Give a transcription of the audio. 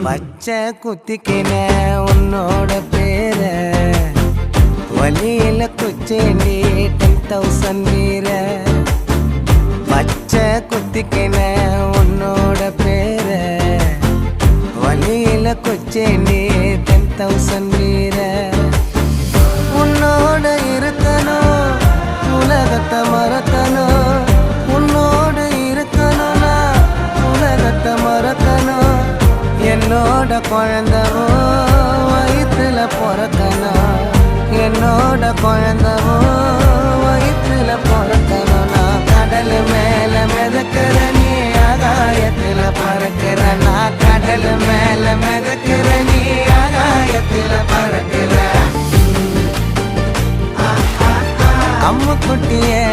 பச்சை குத்திக்கின உன்னோட பேர வலியில குச்சேண்டி 10,000 வீர. பச்சை குத்திக்கின உன்னோட பேர வலியில குச்சேண்டி 10,000 வீர. உன்னோட இருக்கணும் உலகத்தை மறக்கணும், உன்னோட இருக்கணும்னா உலகத்தை மறக்கணும். என்னோட குழந்தவோ வயிற்றுல பிறக்கணும், என்னோட குழந்தவோ வயிற்றுல பிறக்கணும். நான் கடல் மேல மிதக்கிற நீ ஆகாயத்துல பறக்கிற, நான் கடல் மேல மிதக்கிற நீ ஆகாயத்துல பறக்கிற. அம்மு குட்டியே